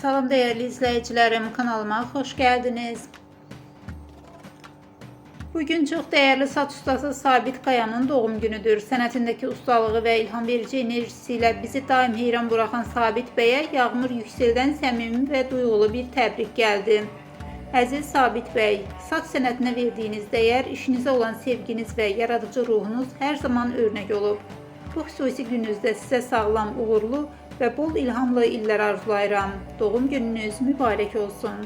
Salam değerli izleyicilerim, kanalıma hoş geldiniz. Bugün çok değerli saç ustası Sabit Kaya'nın doğum günüdür. Sənətindəki ustalığı ve ilham verici enerjisiyle bizi daim heyran bırakan Sabit Bey'e Yağmur Yüksel'dən səmimi ve duygulu bir təbrik geldi. Əziz Sabit Bey, saç sənətinə verdiyiniz değer, işinizə olan sevginiz ve yaradıcı ruhunuz her zaman örnek olub. Bu xüsusi gününüzdə sizə sağlam, uğurlu ve bol ilhamlı illər arzulayıram. Doğum gününüz mübarək olsun.